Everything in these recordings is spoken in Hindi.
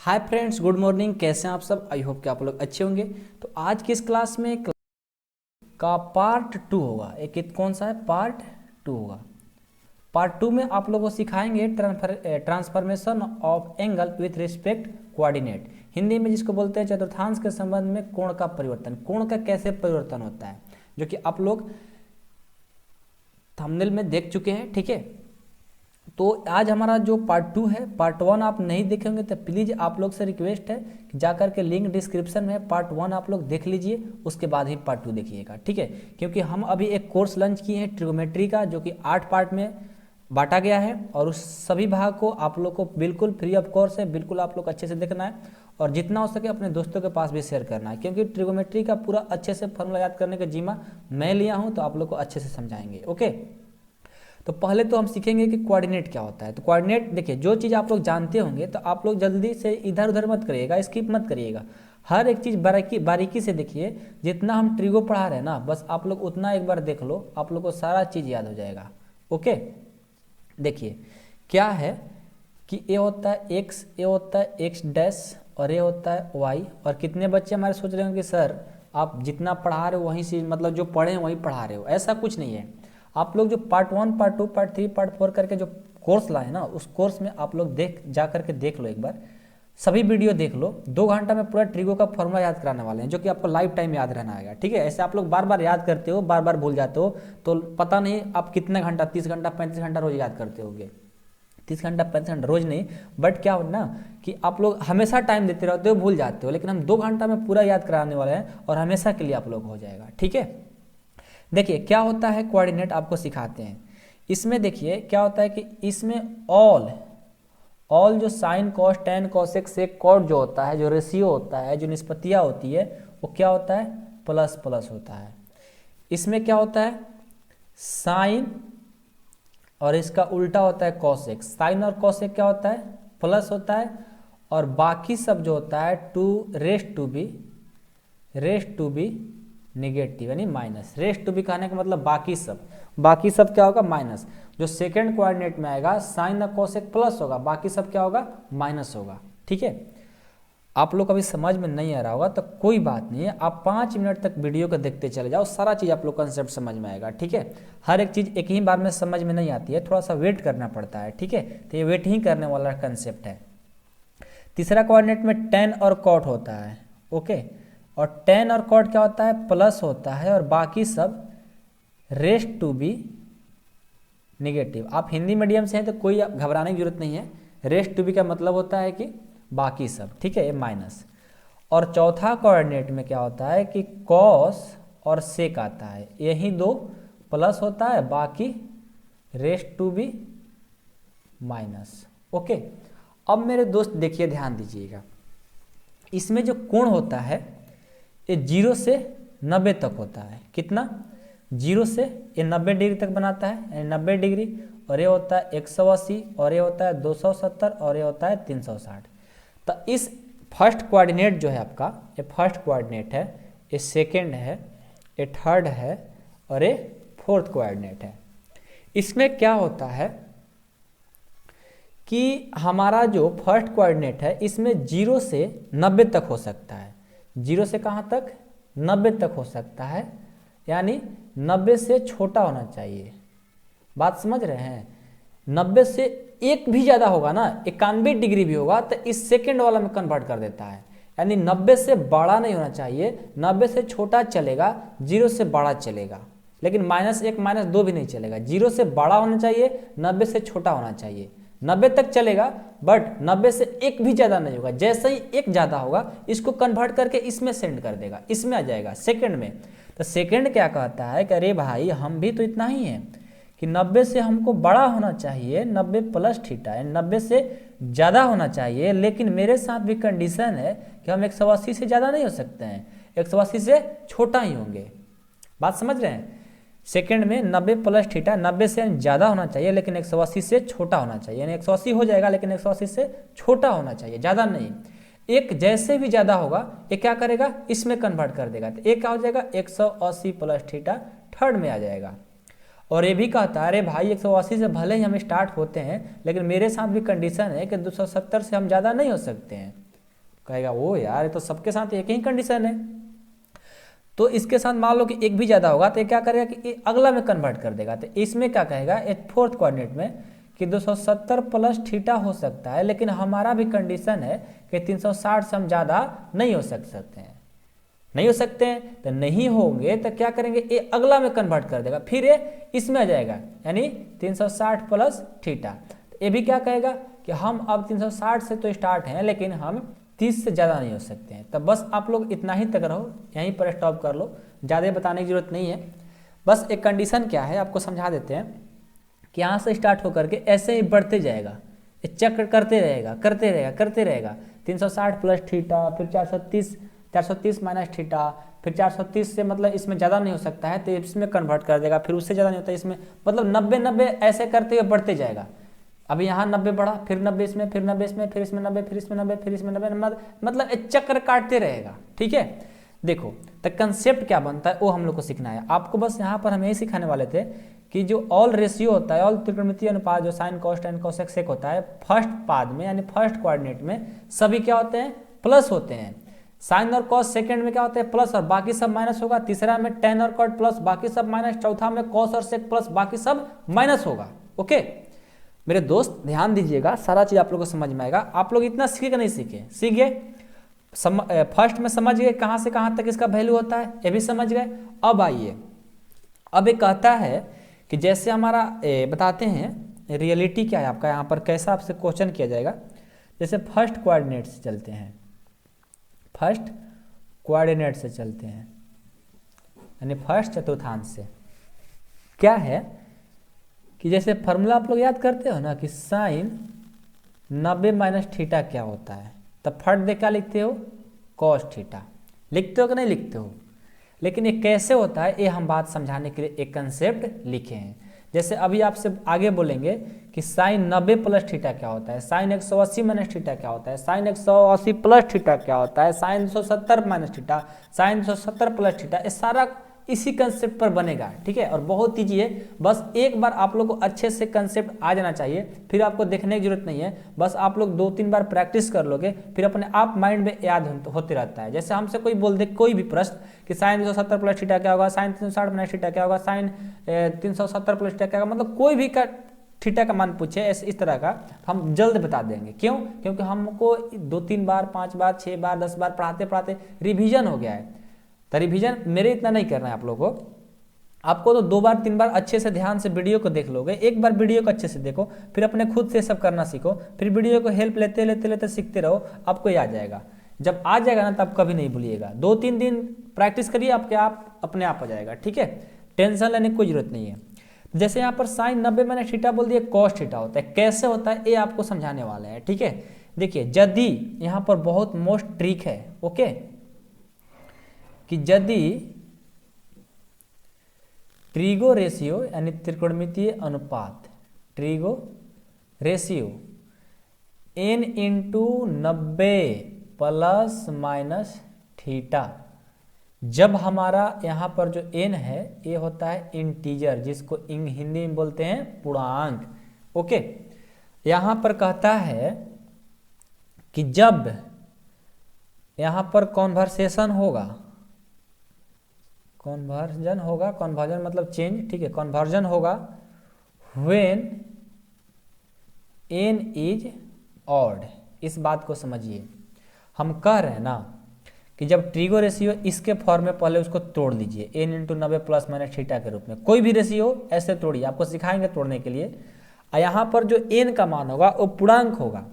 Hi friends, good morning. कैसे हैं आप सब? आई होप कि आप लोग अच्छे होंगे। तो आज की इस क्लास में का पार्ट 2 होगा। कौन सा है? पार्ट 2 होगा। पार्ट 2 में आप लोगों को सिखाएंगे transformation of angle with respect coordinate. Hindi में जिसको बोलते हैं चतुर्थांश के संबंध में कोण का परिवर्तन। कोण का कैसे परिवर्तन होता है, जो कि आप लोग थंबनेल में देख चुके हैं। ठीक है, तो आज हमारा जो पार्ट 2 है, पार्ट 1 आप नहीं देखेंगे तो प्लीज़ आप लोग से रिक्वेस्ट है कि जाकर के लिंक डिस्क्रिप्शन में पार्ट 1 आप लोग देख लीजिए, उसके बाद ही पार्ट 2 देखिएगा। ठीक है, क्योंकि हम अभी एक कोर्स लॉन्च किए हैं ट्रिगोमेट्री का, जो कि 8 पार्ट में बांटा गया है और उस सभी भाग को आप लोग को बिल्कुल फ्री ऑफ कॉस्ट है, बिल्कुल आप लोग अच्छे से देखना है और जितना हो सके अपने दोस्तों के पास भी शेयर करना है, क्योंकि ट्रिगोमेट्री का पूरा अच्छे से फॉर्मूला याद करने का जिम्मा मैं लिया हूँ, तो आप लोग को अच्छे से समझाएंगे। ओके, तो पहले तो हम सीखेंगे कि कोऑर्डिनेट क्या होता है। तो कोऑर्डिनेट देखिए, जो चीज़ आप लोग जानते होंगे तो आप लोग जल्दी से इधर उधर मत करिएगा, स्किप मत करिएगा। हर एक चीज़ बारीकी से देखिए। जितना हम ट्रिगो पढ़ा रहे हैं ना, बस आप लोग उतना एक बार देख लो, आप लोग को सारा चीज़ याद हो जाएगा। ओके, देखिए क्या है कि ए होता है एक्स, ए होता है एक्स डैश और ए होता है वाई। और कितने बच्चे हमारे सोच रहे होंगे सर आप जितना पढ़ा रहे हो वहीं से, मतलब जो पढ़े हैं वहीं पढ़ा रहे हो। ऐसा कुछ नहीं है। आप लोग जो पार्ट 1, पार्ट 2, पार्ट 3, पार्ट 4 करके जो कोर्स लाए ना, उस कोर्स में आप लोग जा करके देख लो एक बार, सभी वीडियो देख लो। 2 घंटा में पूरा ट्रिगो का फॉर्मूला याद कराने वाले हैं, जो कि आपको लाइफ टाइम याद रहना आएगा। ठीक है, ऐसे आप लोग बार बार याद करते हो, बार बार भूल जाते हो, तो पता नहीं आप कितने घंटा, 30 घंटा 35 घंटा रोज याद करते होगे। 30 घंटा 35 घंटा रोज नहीं, बट क्या हो ना कि आप लोग हमेशा टाइम देते रहते हो, भूल जाते हो, लेकिन हम 2 घंटा में पूरा याद कराने वाले हैं और हमेशा के लिए आप लोग हो जाएगा। ठीक है, देखिए क्या होता है कोऑर्डिनेट, आपको सिखाते हैं। इसमें देखिए क्या होता है कि इसमें ऑल जो sine cos tan cosec sec cot जो होता है, जो रेशियो होता है, जो निष्पत्तियां होती है, वो क्या होता है? प्लस प्लस होता है। इसमें क्या होता है? साइन और इसका उल्टा होता है कॉसेक। साइन और कॉसेक क्या होता है? प्लस होता है। और बाकी सब जो होता है to rest to be negative, यानी माइनस। रेस्ट टू बी कहने का मतलब बाकी सब क्या होगा? माइनस। जो सेकंड कोऑर्डिनेट में आएगा साइन और कोसेक प्लस होगा, बाकी सब क्या होगा? माइनस होगा। ठीक है, आप लोग अभी समझ में नहीं आ रहा होगा तो कोई बात नहीं है, आप 5 मिनट तक वीडियो को देखते चले जाओ, सारा चीज़ आप लोग कंसेप्ट समझ में आएगा। ठीक है, हर एक चीज़ एक ही बार में समझ में नहीं आती है, थोड़ा सा वेट करना पड़ता है। ठीक है, तो ये वेट ही करने वाला कंसेप्ट है। तीसरा कोऑर्डिनेट में टेन और कॉट होता है। ओके, और टेन और कॉट क्या होता है? प्लस होता है और बाकी सब रेस्ट टू बी निगेटिव। आप हिंदी मीडियम से हैं तो कोई घबराने की जरूरत नहीं है। रेस्ट टू बी का मतलब होता है कि बाकी सब। ठीक है, ये माइनस। और चौथा कोऑर्डिनेट में क्या होता है कि कॉस और सेक आता है, यही 2 प्लस होता है, बाकी rest to be minus. Okay, अब मेरे दोस्त देखिए, ध्यान दीजिएगा, इसमें जो कोण होता है ये 0 से 90 तक होता है। कितना? 0 से ये 90 डिग्री तक बनाता है, 90 डिग्री। और ये होता है 180 और ये होता है 270 और ये होता है 360। तो इस फर्स्ट कोऑर्डिनेट जो है आपका, ये फर्स्ट कोऑर्डिनेट है, ये सेकंड है, ये थर्ड है और ये फोर्थ कोऑर्डिनेट है। इसमें क्या होता है कि हमारा जो फर्स्ट कोऑर्डिनेट है इसमें 0 से 90 तक हो सकता है। 0 से कहाँ तक? 90 तक हो सकता है, यानी 90 से छोटा होना चाहिए। बात समझ रहे हैं? 90 से एक भी ज़्यादा होगा ना, 91 डिग्री भी होगा, तो इस सेकंड वाला में कन्वर्ट कर देता है। यानी 90 से बड़ा नहीं होना चाहिए, 90 से छोटा चलेगा, 0 से बड़ा चलेगा, लेकिन -1 -2 भी नहीं चलेगा। 0 से बड़ा होना चाहिए, 90 से छोटा होना चाहिए। 90 तक चलेगा, बट 90 से एक भी ज़्यादा नहीं होगा। जैसे ही एक ज़्यादा होगा इसको कन्वर्ट करके इसमें सेंड कर देगा, इसमें आ जाएगा सेकंड में। तो सेकंड क्या कहता है कि अरे भाई हम भी तो इतना ही हैं कि 90 से हमको बड़ा होना चाहिए, 90 प्लस थीटा है, 90 से ज़्यादा होना चाहिए, लेकिन मेरे साथ भी कंडीशन है कि हम 180 से ज़्यादा नहीं हो सकते हैं, 180 से छोटा ही होंगे। बात समझ रहे हैं? सेकंड में 90 प्लस थीटा, 90 से ज़्यादा होना चाहिए लेकिन 180 से छोटा होना चाहिए, यानी 180 हो जाएगा लेकिन 180 से छोटा होना चाहिए, ज़्यादा नहीं। एक जैसे भी ज़्यादा होगा ये क्या करेगा? इसमें कन्वर्ट कर देगा। तो एक क्या हो जाएगा? 180 प्लस थीटा थर्ड में आ जाएगा। और ये भी कहता है अरे भाई 180 से भले ही हम स्टार्ट होते हैं, लेकिन मेरे साथ भी कंडीशन है कि 270 से हम ज़्यादा नहीं हो सकते हैं। कहेगा वो यार ये तो सबके साथ एक ही कंडीशन है। तो इसके साथ मान लो कि एक भी ज़्यादा होगा तो ये क्या करेगा कि ये अगला में कन्वर्ट कर देगा। तो इसमें क्या कहेगा एक फोर्थ कोऑर्डिनेट में कि 270 प्लस थीटा हो सकता है, लेकिन हमारा भी कंडीशन है कि 360 से हम ज़्यादा नहीं हो सकते हैं, नहीं हो सकते हैं। तो नहीं होंगे तो क्या करेंगे, ये अगला में कन्वर्ट कर देगा, फिर ये इसमें आ जाएगा यानी 360 प्लस थीटा। तो ये भी क्या कहेगा कि हम अब 360 से तो स्टार्ट हैं लेकिन हम 30 से ज़्यादा नहीं हो सकते हैं। तब बस आप लोग इतना ही तक रहो, यहीं पर स्टॉप कर लो, ज़्यादा बताने की जरूरत नहीं है। बस एक कंडीशन क्या है आपको समझा देते हैं कि यहाँ से स्टार्ट होकर के ऐसे ही बढ़ते जाएगा, ये चक्र करते रहेगा 360 प्लस थीटा, फिर 430 माइनस थीटा, फिर 430 से मतलब इसमें ज़्यादा नहीं हो सकता है तो इसमें कन्वर्ट कर देगा, फिर उससे ज़्यादा नहीं होता इसमें, मतलब 90 ऐसे करते हुए बढ़ते जाएगा। अभी यहाँ 90 बढ़ा, फिर 90 इसमें, फिर 90 इसमें, फिर इसमें 90, फिर इसमें 90, फिर इसमें 90, मतलब एक चक्र काटते रहेगा। ठीक है, देखो तो कंसेप्ट क्या बनता है वो हम लोग को सीखना है। आपको बस यहाँ पर हम यही सिखाने वाले थे कि जो ऑल रेशियो होता है, ऑल त्रिकोणमितीय अनुपात जो sine cos tan cosec sec होता है, फर्स्ट पाद में यानी फर्स्ट कोऑर्डिनेट में सभी क्या होते हैं, प्लस होते हैं। साइन और कॉस सेकंड में क्या होते हैं, प्लस और बाकी सब माइनस होगा। तीसरा में टेन और कॉट प्लस बाकी सब माइनस। चौथा में कॉस और सेक प्लस बाकी सब माइनस होगा। ओके मेरे दोस्त ध्यान दीजिएगा, सारा चीज आप लोगों को समझ में आएगा। आप लोग इतना सीखे कि नहीं सीखे, सीख गए, फर्स्ट में समझ गए कहां से कहां तक इसका वैल्यू होता है, ये भी समझ गए। अब आइए, अब ये कहता है कि जैसे हमारा बताते हैं रियलिटी क्या है आपका, यहाँ पर कैसा आपसे क्वेश्चन किया जाएगा। जैसे फर्स्ट कोऑर्डिनेट से चलते हैं, फर्स्ट कोऑर्डिनेट से चलते हैं यानी फर्स्ट चतुर्थांश से। क्या है कि जैसे फॉर्मूला आप लोग याद करते हो ना कि साइन 90 माइनस थीटा क्या होता है, तब फट दे क्या लिखते हो, कॉस थीटा लिखते हो कि नहीं लिखते हो। लेकिन ये कैसे होता है ये हम बात समझाने के लिए एक कंसेप्ट लिखे हैं। जैसे अभी आपसे आगे बोलेंगे कि साइन 90 प्लस थीटा क्या होता है, साइन 180 माइनस थीटा क्या होता है, साइन 180 प्लस थीटा क्या होता है, sine 270 minus theta, sine 270 plus theta, ये सारा इसी कंसेप्ट पर बनेगा। ठीक है, और बहुत ईजी है, बस एक बार आप लोग को अच्छे से कंसेप्ट आ जाना चाहिए, फिर आपको देखने की जरूरत नहीं है। बस आप लोग 2-3 बार प्रैक्टिस कर लोगे, फिर अपने आप माइंड में याद होते रहता है। जैसे हमसे कोई बोल दे कोई भी प्रश्न कि साइन 270 प्लस थीटा क्या होगा, साइन 360 माइनस थीटा क्या होगा, साइन 370 प्लस थीटा क्या होगा, मतलब कोई भी का थीटा का मान पूछे इस तरह का, हम जल्द बता देंगे। क्यों? क्योंकि हमको 2-3 बार 5 बार 6 बार 10 बार पढ़ाते पढ़ाते रिविजन हो गया है। तो रिवीजन मेरे इतना नहीं करना है आप लोगों को, आपको तो 2 बार 3 बार अच्छे से ध्यान से वीडियो को देख लोगे। एक बार वीडियो को अच्छे से देखो, फिर अपने खुद से सब करना सीखो, फिर वीडियो को हेल्प लेते लेते लेते सीखते रहो, आपको याद जाएगा। जब आ जाएगा ना तब कभी नहीं भूलिएगा। 2-3 दिन प्रैक्टिस करिए, आपके आप अपने आप आ जाएगा। ठीक है, टेंशन लेने की कोई जरूरत नहीं है। जैसे यहाँ पर साइन 90 मैंने थीटा बोल दिया, कॉस थीटा होता है, कैसे होता है ये आपको समझाने वाले हैं। ठीक है, देखिए यदि यहाँ पर बहुत मोस्ट ट्रिक है, ओके, कि यदि ट्रिगो रेशियो यानी त्रिकोणमितीय अनुपात, trigo ratio n into 90 plus minus theta, जब हमारा यहाँ पर जो n है ये होता है इंटीजर, जिसको हिंदी में बोलते हैं पूर्णांक। ओके, यहाँ पर कहता है कि जब यहाँ पर कॉन्वर्सेशन होगा, कन्वर्जन होगा, कन्वर्जन मतलब चेंज, ठीक है, कन्वर्जन होगा व्हेन n इज ऑड। इस बात को समझिए, हम कह रहे हैं ना कि जब ट्रिगो रेशियो इसके फॉर्म में, पहले उसको तोड़ लीजिए n into 90 plus minus theta के रूप में, कोई भी रेशियो ऐसे तोड़िए, आपको सिखाएंगे तोड़ने के लिए। और यहाँ पर जो n का मान होगा वो पूर्णांक होगा।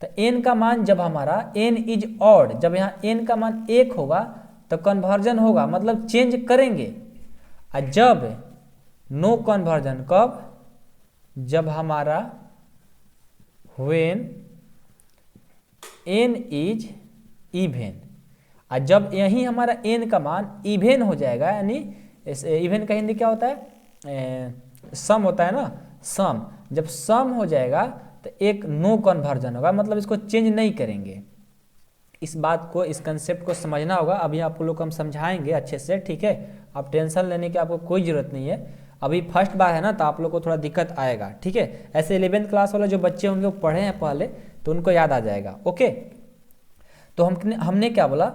तो n का मान जब हमारा n इज ऑड, जब यहाँ n का मान 1 होगा तो कन्वर्जन होगा, मतलब चेंज करेंगे। और जब नो कन्वर्जन, कब? जब हमारा व्हेन n इज इवेन, और जब यही हमारा n का मान इवेन हो जाएगा, यानी इवेन का हिंदी क्या होता है, सम होता है ना, सम। जब सम हो जाएगा तो एक नो कन्वर्जन होगा, मतलब इसको चेंज नहीं करेंगे। इस बात को, इस कंसेप्ट को समझना होगा। अभी आप लोग को हम समझाएंगे अच्छे से, ठीक है, आप टेंशन लेने की आपको कोई ज़रूरत नहीं है। अभी फर्स्ट बार है ना तो आप लोग को थोड़ा दिक्कत आएगा। ठीक है, ऐसे 11th क्लास वाले जो बच्चे होंगे वो पढ़े हैं पहले तो उनको याद आ जाएगा। ओके, तो हमने क्या बोला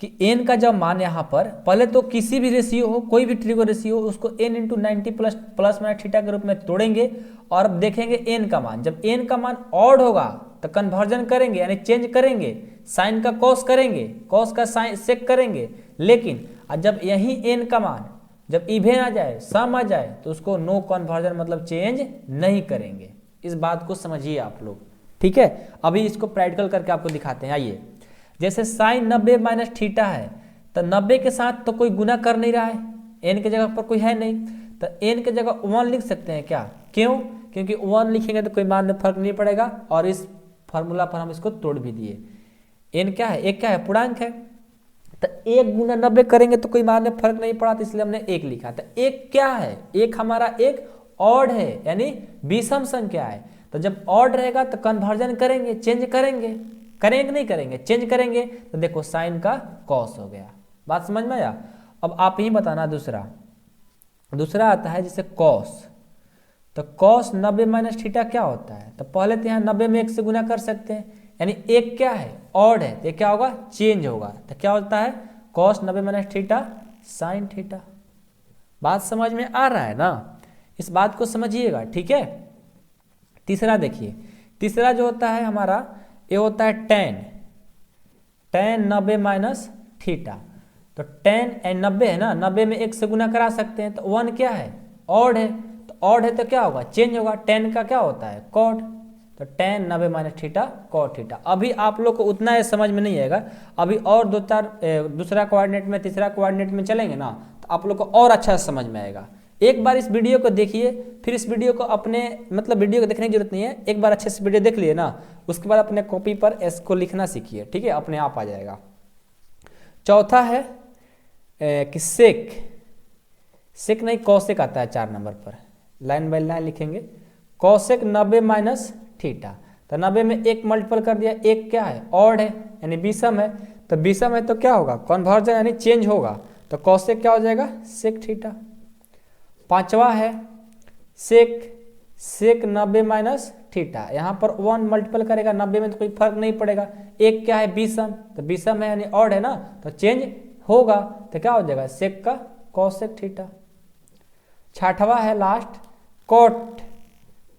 कि n का जब मान यहाँ पर, पहले तो किसी भी रेशियो हो, कोई भी ट्रिगो रेशियो हो, उसको n into 90 plus minus theta के रूप में तोड़ेंगे और अब देखेंगे n का मान। जब n का मान ऑड होगा तो कन्वर्जन करेंगे यानी चेंज करेंगे, साइन का कॉस करेंगे, कॉस का साइन सेक करेंगे। लेकिन जब यही n का मान जब इवेन आ जाए, सम आ जाए, तो उसको नो कन्वर्जन मतलब चेंज नहीं करेंगे। इस बात को समझिए आप लोग, ठीक है। अभी इसको प्रैक्टिकल करके आपको दिखाते हैं। आइए, जैसे साइन 90 माइनस थीटा है, तो 90 के साथ तो कोई गुना कर नहीं रहा है, n के जगह पर कोई है नहीं, तो n के जगह 1 लिख सकते हैं क्या? क्यों? क्योंकि 1 लिखेंगे तो कोई मान में फर्क नहीं पड़ेगा, और इस फॉर्मूला पर हम इसको तोड़ भी दिए। n क्या है? एक क्या है? पूर्णांक है, तो 1 गुना 90 करेंगे तो कोई मान में फर्क नहीं पड़ा, तो इसलिए हमने 1 लिखा। तो 1 क्या है? 1 हमारा एक ऑड है, यानी विषम संख्या है। तो जब ऑड रहेगा तो कन्वर्जन करेंगे, चेंज करेंगे नहीं करेंगे, चेंज करेंगे। तो देखो साइन का कॉस हो गया। बात समझ में आया? अब आप ही बताना। दूसरा आता है जैसे कॉस, तो कॉस 90 माइनस थीटा क्या होता है? तो पहले तो यहाँ 90 में 1 से गुना कर सकते हैं, यानी 1 क्या है? ऑड है, तो क्या होगा? चेंज होगा। तो क्या होता है? Cos 90 minus theta sine theta. बात समझ में आ रहा है ना? इस बात को समझिएगा, ठीक है। तीसरा देखिए, तीसरा जो होता है हमारा, ये होता है टेन 90 माइनस थीटा। तो टेन 90 है ना, 90 में 1 से गुना करा सकते हैं, तो 1 क्या है? ऑड है, तो ऑड है तो क्या होगा? चेंज होगा। टेन का क्या होता है? कॉट। तो tan 90 minus theta cot theta. अभी आप लोग को उतना समझ में नहीं आएगा, अभी और दूसरा कोऑर्डिनेट में, तीसरा कोऑर्डिनेट में चलेंगे ना, तो आप लोग को और अच्छा समझ में आएगा। एक बार इस वीडियो को देखिए, फिर इस वीडियो को अपने मतलब वीडियो को देखने की जरूरत नहीं है, एक बार अच्छे से वीडियो देख लिए ना, उसके बाद अपने कॉपी पर इसको लिखना सीखिए, ठीक है, अपने आप आ जाएगा। चौथा है कि सेक नहीं कॉसेक आता है 4 नंबर पर, लाइन बाय लाइन लिखेंगे। कॉसेक 90 माइनस थीटा, तो 90 में 1 मल्टीपल कर दिया, 1 क्या है? ऑड है, यानी विषम है। तो विषम है तो क्या होगा? कन्वर्जन यानी चेंज होगा। तो कॉसेक क्या हो जाएगा? Sec theta. पांचवा है सेक 90 माइनस थीटा, यहाँ पर 1 मल्टीपल करेगा, 90 में तो कोई फर्क नहीं पड़ेगा। 1 क्या है? विषम, तो विषम है यानी ऑड है ना, तो चेंज होगा। तो क्या हो जाएगा? सेक का कॉसेक थीटा। छठवा है लास्ट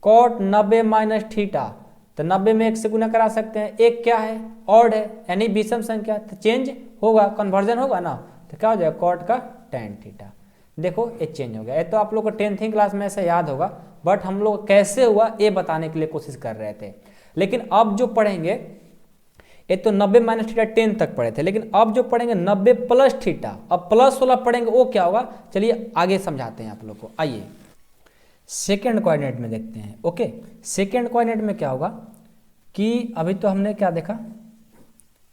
कॉट 90 माइनस थीटा, तो 90 में 1 से गुना करा सकते हैं। 1 क्या है? ऑड है, यानी विषम संख्या, तो चेंज होगा, कन्वर्जन होगा ना, तो क्या हो जाएगा? कॉट का टेन थीटा। देखो ये चेंज हो गया। ये तो आप लोग को 10th क्लास में ऐसा याद होगा, बट हम लोग कैसे हुआ ये बताने के लिए कोशिश कर रहे थे। लेकिन अब जो पढ़ेंगे, ये तो 90 माइनस थीटा 10 तक पढ़े थे, लेकिन अब जो पढ़ेंगे 90 प्लस थीटा, अब प्लस वाला पढ़ेंगे, वो क्या होगा? चलिए आगे समझाते हैं आप लोग को। आइए सेकेंड कोऑर्डिनेट में देखते हैं। ओके, सेकेंड कोऑर्डिनेट में क्या होगा कि अभी तो हमने क्या देखा,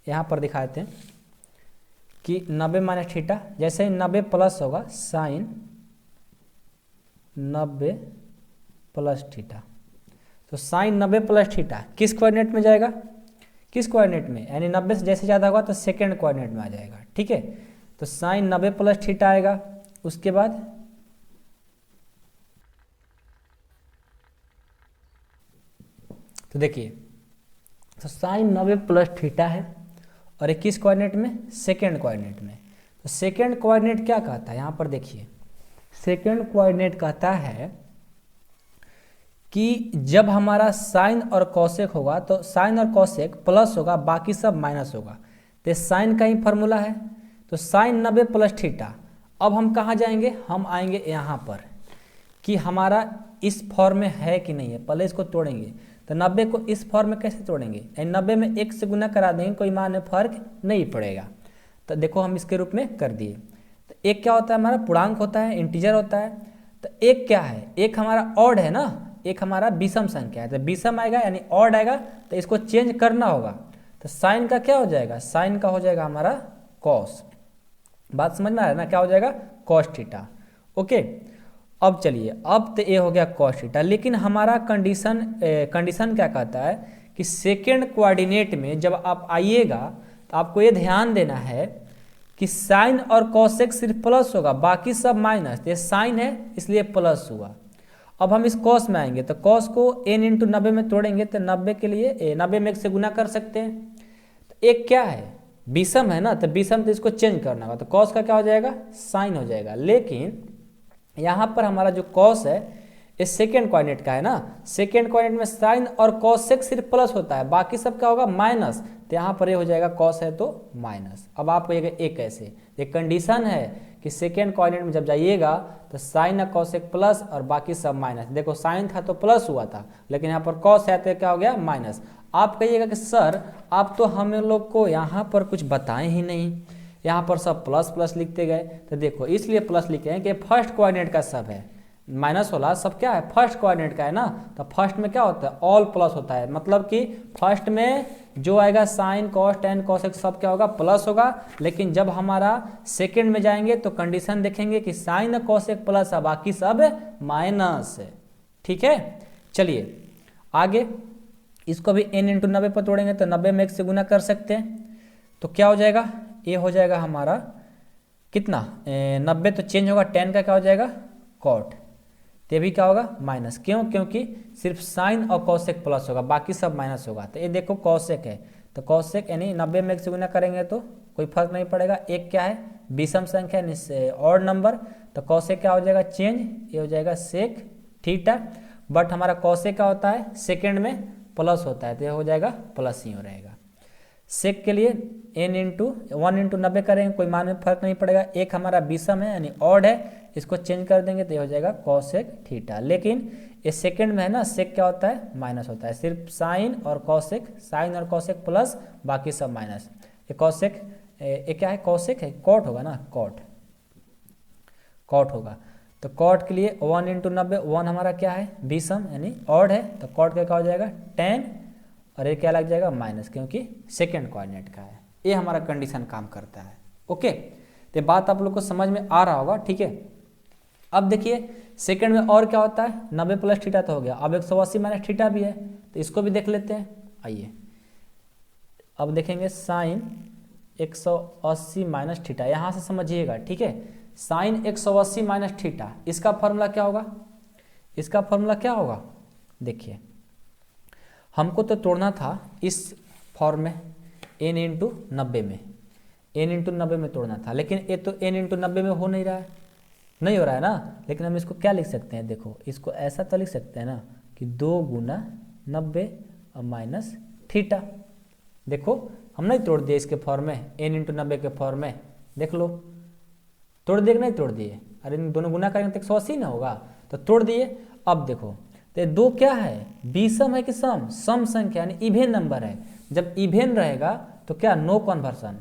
यहाँ पर दिखा देते हैं कि 90 माइनस थीटा, जैसे ही 90 प्लस होगा साइन 90 प्लस थीटा, तो साइन 90 प्लस थीटा किस कोऑर्डिनेट में जाएगा? किस कोऑर्डिनेट में? यानी 90 से जैसे ज़्यादा होगा तो सेकेंड कोऑर्डिनेट में आ जाएगा, ठीक है। तो साइन 90 प्लस थीटा आएगा, उसके बाद तो देखिए, तो साइन 90 प्लस थीटा है और ये किस कोऑर्डिनेट में? सेकेंड कोऑर्डिनेट में। तो सेकेंड कोऑर्डिनेट क्या कहता है? यहाँ पर देखिए, सेकेंड कोऑर्डिनेट कहता है कि जब हमारा साइन और कॉसेक होगा तो साइन और कॉसेक प्लस होगा, बाकी सब माइनस होगा। तो साइन का ही फॉर्मूला है, तो साइन 90 प्लस थीटा। अब हम कहाँ जाएंगे? हम आएंगे यहाँ पर कि हमारा इस फॉर्म में है कि नहीं है, पहले इसको तोड़ेंगे। तो 90 को इस फॉर्म में कैसे तोड़ेंगे? 90 में 1 से गुना करा देंगे, कोई मान में फर्क नहीं पड़ेगा। तो देखो हम इसके रूप में कर दिए। तो 1 क्या होता है? हमारा पूर्णांक होता है, इंटीजर होता है। तो 1 क्या है? 1 हमारा ऑड है ना, 1 हमारा विषम संख्या है, तो विषम आएगा यानी ऑड आएगा, तो इसको चेंज करना होगा। तो साइन का क्या हो जाएगा? साइन का हो जाएगा हमारा कॉस। बात समझ में आ रहा है ना? क्या हो जाएगा? Cos theta. ओके, अब चलिए, अब तो ये हो गया कॉस थीटा, लेकिन हमारा कंडीशन क्या कहता है कि सेकेंड कोऑर्डिनेट में जब आप आइएगा तो आपको ये ध्यान देना है कि साइन और कॉसेक सिर्फ प्लस होगा, बाकी सब माइनस। ये साइन है इसलिए प्लस हुआ। अब हम इस कॉस में आएंगे तो कॉस को n इंटू 90 में तोड़ेंगे, तो 90 के लिए 90 में 1 से गुना कर सकते हैं। तो एक क्या है, विषम है ना, तो विषम तो इसको चेंज करना होगा, तो कॉस का क्या हो जाएगा, साइन हो जाएगा। लेकिन यहाँ पर हमारा जो कॉस है ये सेकेंड कोऑर्डिनेट का है ना, सेकेंड कोऑर्डिनेट में साइन और कॉसेक सिर्फ प्लस होता है, बाकी सब क्या होगा माइनस, तो यहाँ पर ये हो जाएगा कॉस है तो माइनस। अब आप कहिएगा एक कैसे, एक कंडीशन है कि सेकेंड कोऑर्डिनेट में जब जाइएगा तो साइन और कॉसेक प्लस और बाकी सब माइनस। देखो साइन था तो प्लस हुआ था, लेकिन यहाँ पर कॉस है तो क्या हो गया माइनस। आप कहिएगा कि सर आप तो हम लोग को यहाँ पर कुछ बताए ही नहीं, यहाँ पर सब प्लस प्लस लिखते गए। तो देखो इसलिए प्लस लिखे हैं कि फर्स्ट कोऑर्डिनेट का सब है, माइनस वाला सब क्या है फर्स्ट कोऑर्डिनेट का है ना, तो फर्स्ट में क्या होता है ऑल प्लस होता है, मतलब कि फर्स्ट में जो आएगा साइन कॉस टेन कॉसेक सब क्या होगा प्लस होगा। लेकिन जब हमारा सेकंड में जाएंगे तो कंडीशन देखेंगे कि साइन कॉसेक प्लस है, बाकी सब माइनस है। ठीक है, चलिए आगे इसको भी n इंटू 90 पर तोड़ेंगे तो 90 में 1 से गुना कर सकते हैं, तो क्या हो जाएगा, ये हो जाएगा हमारा कितना 90, तो चेंज होगा 10 का क्या हो जाएगा कॉट, तो भी क्या होगा माइनस। क्यों, क्योंकि सिर्फ साइन और कॉसेक प्लस होगा, बाकी सब माइनस होगा। तो ये देखो कॉसेक है, तो कॉसेक यानी 90 में 1 से गुना करेंगे तो कोई फर्क नहीं पड़ेगा। एक क्या है विषम संख्या यानी ऑड नंबर, तो कॉसेक क्या हो जाएगा चेंज, ये हो जाएगा सेक थीटा, बट हमारा कॉसेक क्या होता है सेकेंड में प्लस होता है, तो ये हो जाएगा प्लस ही हो रहेगा। सेक के लिए n इंटू 1 इंटू 90 करेंगे कोई मान में फर्क नहीं पड़ेगा। एक हमारा विषम है यानी ऑड है, इसको चेंज कर देंगे तो ये हो जाएगा कॉसेक थीटा। लेकिन ये सेकंड में है ना, सेक क्या होता है माइनस होता है, सिर्फ साइन और कॉसेक, साइन और कॉसेक प्लस बाकी सब माइनस। ये कॉसेक ये क्या है कॉसेक है कॉट होगा ना, कॉट कॉट होगा। तो कॉट के लिए 1 इंटू 90, 1 हमारा क्या है विषम यानी ऑड है, तो कॉट का क्या हो जाएगा 10 और ये क्या लग जाएगा माइनस, क्योंकि सेकेंड कोऑर्डिनेट का है। ये हमारा कंडीशन काम करता है। ओके, तो बात आप लोग को समझ में आ रहा होगा। ठीक है, अब देखिए सेकंड में और क्या होता है 90 प्लस थीटा तो हो गया, अब 180 माइनस थीटा भी है, तो इसको भी देख लेते हैं। आइए अब देखेंगे साइन 180 माइनस थीटा, यहाँ से समझिएगा। ठीक है, साइन 180 माइनस थीटा, इसका फॉर्मूला क्या होगा, इसका फॉर्मूला क्या होगा, देखिए हमको तो तोड़ना था इस फॉर्म में n इंटू 90 में, n इंटू 90 में तोड़ना था, लेकिन ये तो n इंटू 90 में हो नहीं रहा है, नहीं हो रहा है ना। लेकिन हम इसको क्या लिख सकते हैं, देखो इसको ऐसा तो लिख सकते हैं ना कि 2 गुना 90 और माइनस थीटा। देखो हम नहीं तोड़ दिए इसके फॉर्म में, n इंटू 90 के फॉर्म में, देख लो तोड़ दिए कि नहीं तोड़ दिए, अरे इन दोनों गुना करेंगे तो 180 ना होगा, तो तोड़ दिए। अब देखो तो दो क्या है विषम है कि सम, सम संख्या यानी इवेन नंबर है। जब इवेन रहेगा तो क्या नो कन्वर्जन,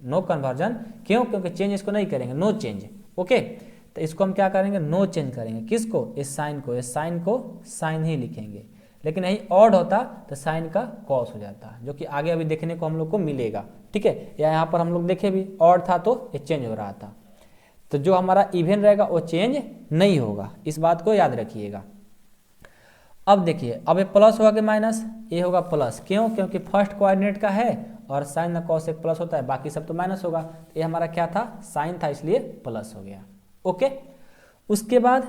नो कन्वर्जन क्यों, क्योंकि चेंज इसको नहीं करेंगे, नो चेंज। ओके, तो इसको हम क्या करेंगे नो चेंज करेंगे, किसको इस साइन को, इस साइन को साइन ही लिखेंगे। लेकिन यही ऑड होता तो साइन का कॉस हो जाता, जो कि आगे अभी देखने को हम लोग को मिलेगा। ठीक है, या यहाँ पर हम लोग देखे भी ऑड था तो ये चेंज हो रहा था, तो जो हमारा इवेन रहेगा वो चेंज नहीं होगा, इस बात को याद रखिएगा। अब देखिए अब ये प्लस होगा कि माइनस, ये होगा प्लस, क्यों, क्योंकि फर्स्ट कोऑर्डिनेट का है और साइन और कॉस एक प्लस होता है, बाकी सब तो माइनस होगा। ये हमारा क्या था साइन था, इसलिए प्लस हो गया। ओके, उसके बाद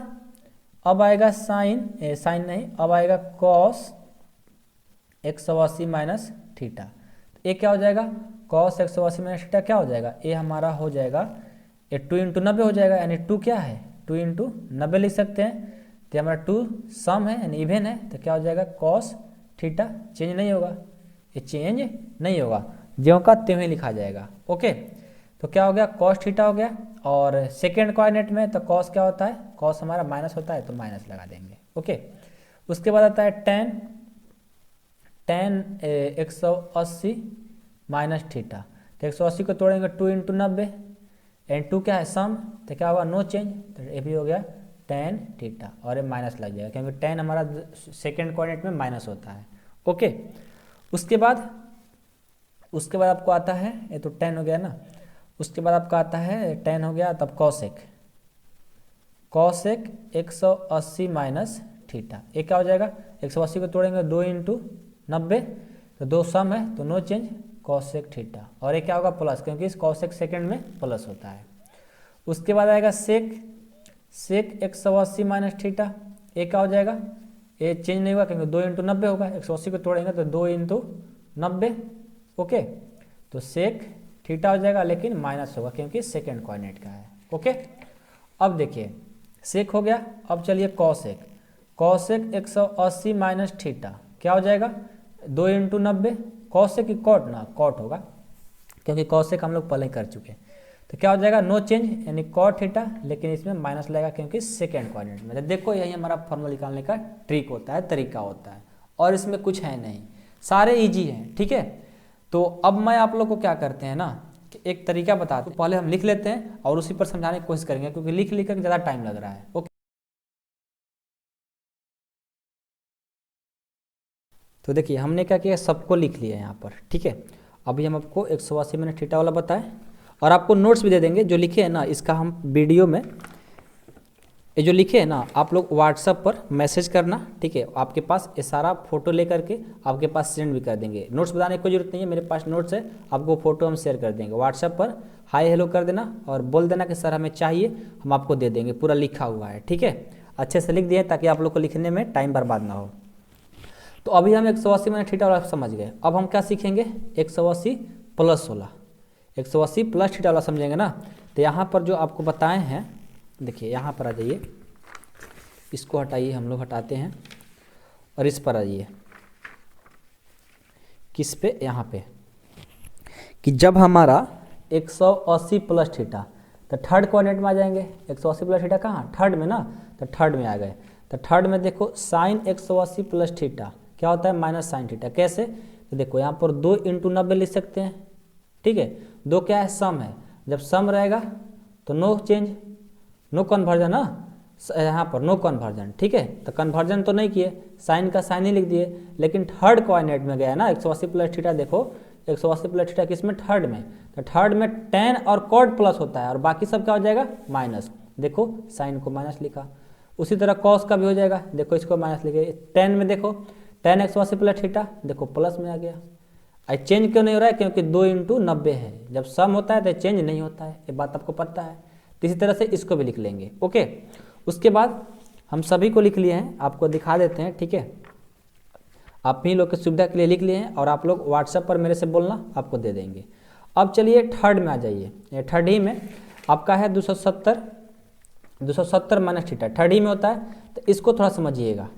अब आएगा साइन, साइन नहीं, अब आएगा कॉस 180 माइनस थीटा। ये क्या हो जाएगा कॉस 180 माइनस थीटा क्या हो जाएगा, ये हमारा हो जाएगा ये 2 इंटू 90 हो जाएगा, यानी 2 क्या है 2 इंटू 90 लिख सकते हैं। तो हमारा 2 सम है यानी इवेन है, तो क्या हो जाएगा कॉस थीटा, चेंज नहीं होगा, ये चेंज नहीं होगा, ज्यों का त्यों ही लिखा जाएगा। ओके, तो क्या हो गया कॉस थीटा हो गया। और सेकेंड कोऑर्डिनेट में तो कॉस क्या होता है, कॉस हमारा माइनस होता है तो माइनस लगा देंगे। ओके, उसके बाद आता है टेन, टेन 180 माइनस थीटा, तो 180 को तोड़ेंगे 2 इंटू 90 एंड 2 क्या है सम, तो क्या होगा नो चेंज, तो ये भी हो गया टेन थीटा और ये माइनस लग जाएगा क्योंकि टेन हमारा सेकेंड कोऑर्डिनेट में माइनस होता है। ओके, उसके बाद आपको आता है, ये तो टेन हो गया ना, उसके बाद आपका आता है टेन हो गया, तब कॉसेक, कॉसेक 180 माइनस थीटा, ये क्या हो जाएगा 180 को तोड़ेंगे 2 इंटू 90, तो 2 सम है तो नो चेंज कॉसेक थीटा, और ये क्या होगा प्लस, क्योंकि इस कॉसेक सेकेंड में प्लस होता है। उसके बाद आएगा सेक, सेक 180 माइनस थीटा, ये क्या हो जाएगा, ये चेंज नहीं होगा क्योंकि 2 इंटू 90 होगा, 180 को तोड़ेंगे तो 2 इंटू 90। ओके, तो सेक थीटा हो जाएगा, लेकिन माइनस होगा क्योंकि सेकेंड कोऑर्डिनेट का है। ओके, अब देखिए सेक हो गया। अब चलिए कॉसेक, कॉसेक 180 माइनस थीटा क्या हो जाएगा 2 इंटू 90, कॉसेक की कॉट ना, कॉट होगा क्योंकि कॉसेक हम लोग पहले ही कर चुके हैं। तो क्या हो जाएगा नो चेंज यानी कॉट थीटा, लेकिन इसमें माइनस लगेगा क्योंकि सेकेंड कोऑर्डिनेट में। देखो यही हमारा फॉर्मूला निकालने का ट्रिक होता है, तरीका होता है, और इसमें कुछ है नहीं, सारे इजी हैं। ठीक है, तो अब मैं आप लोग को क्या करते हैं ना कि एक तरीका बताते हैं, पहले हम लिख लेते हैं और उसी पर समझाने की कोशिश करेंगे क्योंकि लिख लिख कर ज़्यादा टाइम लग रहा है। ओके, तो देखिए हमने क्या किया, सबको लिख लिया यहाँ पर। ठीक है, अभी हम आपको 180 माइनस थीटा वाला बताएं और आपको नोट्स भी दे देंगे जो लिखे हैं ना, इसका हम वीडियो में ये जो लिखे हैं ना आप लोग व्हाट्सएप पर मैसेज करना। ठीक है, आपके पास ये सारा फोटो लेकर के आपके पास सेंड भी कर देंगे। नोट्स बताने की कोई जरूरत नहीं है, मेरे पास नोट्स है, आपको फोटो हम शेयर कर देंगे। व्हाट्सएप पर हाय हेलो कर देना और बोल देना कि सर हमें चाहिए, हम आपको दे देंगे, पूरा लिखा हुआ है। ठीक है, अच्छे से लिख दिए ताकि आप लोग को लिखने में टाइम बर्बाद ना हो। तो अभी हम 180 माइनस थीटा वाला समझ गए। अब हम क्या सीखेंगे 180 प्लस 16, 180 प्लस थीटा वाला समझेंगे ना। तो यहाँ पर जो आपको बताए हैं, देखिए यहाँ पर आ जाइए, इसको हटाइए, हम लोग हटाते हैं, और इस पर आ जाइए, किस पे, यहाँ पे, कि जब हमारा 180 प्लस थीटा, तो थर्ड कोऑर्डिनेट में आ जाएंगे। 180 प्लस थीटा कहाँ, थर्ड में ना, तो थर्ड में आ गए। तो थर्ड में देखो साइन 180 प्लस थीटा क्या होता है माइनस साइन थीटा। कैसे, तो देखो यहाँ पर 2 इंटू 90 लिख सकते हैं। ठीक है, 2 क्या है, सम है, जब सम रहेगा तो नो चेंज, नो कन्वर्जन ना, यहाँ पर नो कन्वर्जन। ठीक है, तो कन्वर्जन तो नहीं किए, साइन का साइन ही लिख दिए, लेकिन थर्ड कोऑर्डिनेट में गया ना 180 प्लस थीटा। देखो 180 प्लस थीटा किस में, थर्ड में, तो थर्ड में टेन और कॉट प्लस होता है और बाकी सब क्या हो जाएगा माइनस। देखो साइन को माइनस लिखा, उसी तरह कॉस का भी हो जाएगा, देखो इसको माइनस लिखे। टेन में देखो टेन 180 प्लस थीटा, देखो प्लस में आ गया। आई चेंज क्यों नहीं हो रहा है, क्योंकि 2 इंटू 90 है, जब सम होता है तो चेंज नहीं होता है, ये बात आपको पता है। तो इसी तरह से इसको भी लिख लेंगे। ओके, उसके बाद हम सभी को लिख लिए हैं, आपको दिखा देते हैं। ठीक है, आप ही लोग की सुविधा के लिए लिख लिए हैं और आप लोग व्हाट्सएप पर मेरे से बोलना, आपको दे देंगे। अब चलिए थर्ड में आ जाइए। थर्ड ही में आपका है 270 माइनस थीटा, थर्ड ही में होता है, तो इसको थोड़ा समझिएगा।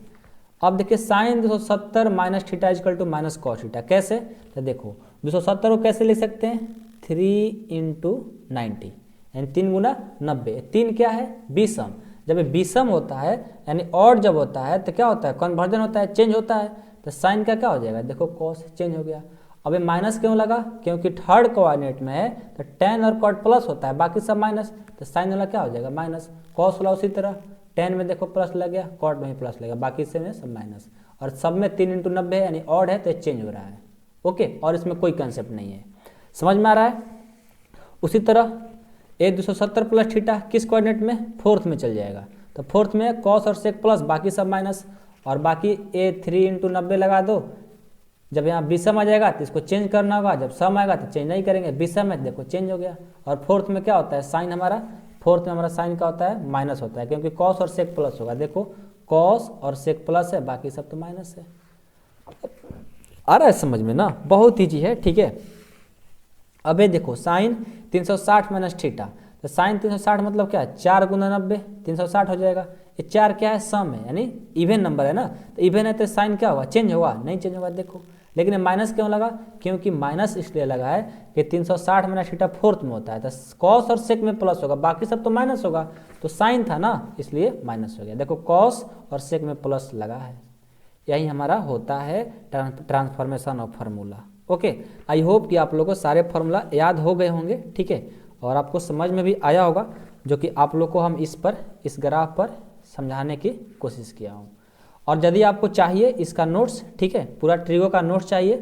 अब देखिए sine 270 minus theta is equal to minus cos theta. कैसे, तो देखो 270 को कैसे लिख सकते हैं, 3 इंटू 90 यानी 3 गुना 90। 3 क्या है, विषम, जब ये विषम होता है यानी और जब होता है तो क्या होता है, कन्वर्जन होता है, चेंज होता है। तो साइन का क्या हो जाएगा, देखो कॉस चेंज हो गया। अब ये माइनस क्यों लगा, क्योंकि थर्ड कोऑर्डिनेट में है तो टेन और कॉट प्लस होता है, बाकी सब माइनस, तो साइन वाला क्या हो जाएगा माइनस। कॉस वाला उसी तरह, टेन में देखो प्लस लग गया, कॉट में ही प्लस लगेगा, बाकी से में सब माइनस, और सब में 3 इंटू 90 यानी ऑड है तो चेंज हो रहा है। ओके, और इसमें कोई कंसेप्ट नहीं है, समझ में आ रहा है। उसी तरह ए 270 प्लस थीटा किस कोऑर्डिनेट में, फोर्थ में चल जाएगा, तो फोर्थ में कॉस और सेक प्लस, बाकी सब माइनस, और बाकी ए 3 इंटू 90 लगा दो। जब यहाँ विषम आ जाएगा तो इसको चेंज करना होगा, जब सम आएगा तो चेंज नहीं करेंगे, विषम है देखो चेंज हो गया। और फोर्थ में क्या होता है, साइन हमारा, फोर्थ में हमारा साइन का होता है माइनस होता है, क्योंकि कॉस और सेक प्लस होगा। देखो कॉस और सेक प्लस है, बाकी सब तो माइनस है। आ रहा है समझ में ना, बहुत ईजी है। ठीक है, अब ये देखो साइन 360 माइनस थीटा, तो साइन 360 मतलब क्या है, 4 गुना 90 360 हो जाएगा। ये 4 क्या है, सम है यानी इवन नंबर है ना, तो इवन है तो साइन क्या होगा, चेंज होगा, नहीं चेंज होगा। देखो लेकिन माइनस क्यों लगा, क्योंकि माइनस इसलिए लगा है कि 360 माइनस थीटा फोर्थ में होता है, तो कॉस और सेक में प्लस होगा, बाकी सब तो माइनस होगा, तो साइन था ना इसलिए माइनस हो गया। देखो कॉस और सेक में प्लस लगा है, यही हमारा होता है transformation of formula. Okay, I hope कि आप लोगों को सारे फार्मूला याद हो गए होंगे। ठीक है, और आपको समझ में भी आया होगा, जो कि आप लोग को हम इस ग्राफ पर समझाने की कोशिश किया हूँ। और यदि आपको चाहिए इसका नोट्स, ठीक है, पूरा ट्रिगो का नोट्स चाहिए,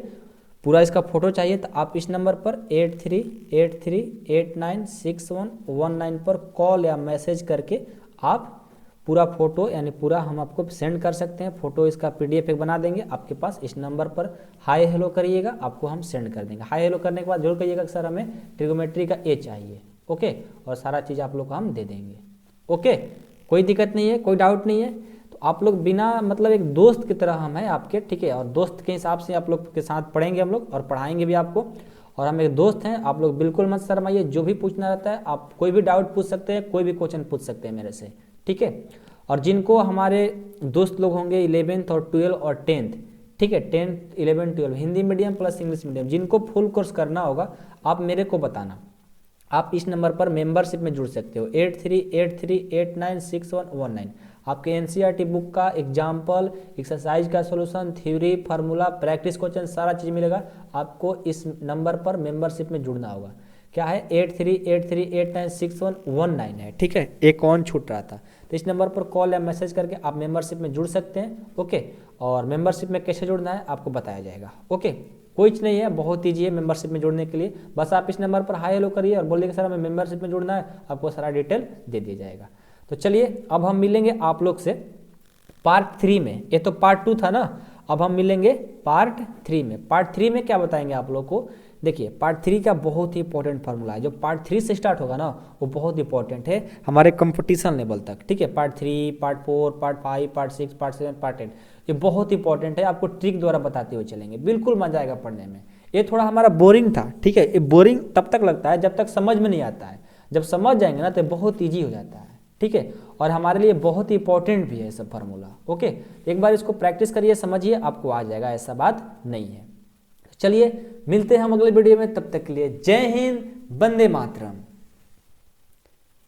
पूरा इसका फोटो चाहिए, तो आप इस नंबर पर 8383896119 पर कॉल या मैसेज करके आप पूरा फोटो यानी पूरा हम आपको सेंड कर सकते हैं। फोटो इसका PDF एक बना देंगे आपके पास, इस नंबर पर हाय हेलो करिएगा, आपको हम सेंड कर देंगे। हाय हेलो करने के बाद जरूर कहिएगा कि सर हमें ट्रिगोमेट्री का ए चाहिए। ओके, और सारा चीज़ आप लोग को हम दे देंगे। ओके, कोई दिक्कत नहीं है, कोई डाउट नहीं है। तो आप लोग बिना मतलब एक दोस्त की तरह हम हैं आपके, ठीक है, और दोस्त के हिसाब से आप लोग के साथ पढ़ेंगे हम लोग और पढ़ाएंगे भी आपको। और हम एक दोस्त हैं, आप लोग बिल्कुल मत शर्माइए, जो भी पूछना रहता है आप कोई भी डाउट पूछ सकते हैं, कोई भी क्वेश्चन पूछ सकते हैं मेरे से, ठीक है। और जिनको हमारे दोस्त लोग होंगे 11th और 12 और 10th, ठीक है, 10th 11 12 Hindi medium plus English medium, जिनको फुल कोर्स करना होगा आप मेरे को बताना। आप इस नंबर पर मेंबरशिप में जुड़ सकते हो 8383896119। आपके एनसीईआरटी बुक का एग्जाम्पल, एक्सरसाइज का solution, theory, formula, practice question, सारा चीज़ मिलेगा। आपको इस नंबर पर मेंबरशिप में जुड़ना होगा। क्या है 8383896119 है, ठीक है। एक ऑन छूट रहा था, तो इस नंबर पर कॉल या मैसेज करके आप मेंबरशिप में जुड़ सकते हैं, ओके। और मेंबरशिप में कैसे जुड़ना है आपको बताया जाएगा, ओके। कोई चीज़ नहीं है, बहुत ईजी है मेंबरशिप में जुड़ने के लिए। बस आप इस नंबर पर हाई हेलो करिए और बोलिए कि सर हमें मेंबरशिप में जुड़ना है, आपको सारा डिटेल दे दिया जाएगा। तो चलिए अब हम मिलेंगे आप लोग से पार्ट 3 में। ये तो पार्ट 2 था ना, अब हम मिलेंगे पार्ट 3 में। पार्ट 3 में क्या बताएंगे आप लोग को, देखिए पार्ट 3 का बहुत ही इंपॉर्टेंट फार्मूला है, जो पार्ट 3 से स्टार्ट होगा ना वो बहुत इंपॉर्टेंट है हमारे कंपटीशन लेवल तक, ठीक है। Part 3, part 4, part 5, part 6, part 7, part 8, ये बहुत इंपॉर्टेंट है। आपको ट्रिक द्वारा बताते हुए चलेंगे, बिल्कुल मजा आएगा पढ़ने में। ये थोड़ा हमारा बोरिंग था, ठीक है। ये बोरिंग तब तक लगता है जब तक समझ में नहीं आता है, जब समझ जाएंगे ना तो बहुत ईजी हो जाता है, ठीक है। और हमारे लिए बहुत ही इंपॉर्टेंट भी है सब फार्मूला, ओके। एक बार इसको प्रैक्टिस करिए, समझिए, आपको आ जाएगा, ऐसा बात नहीं है। चलिए मिलते हैं हम अगले वीडियो में, तब तक के लिए जय हिंद, वंदे मातरम।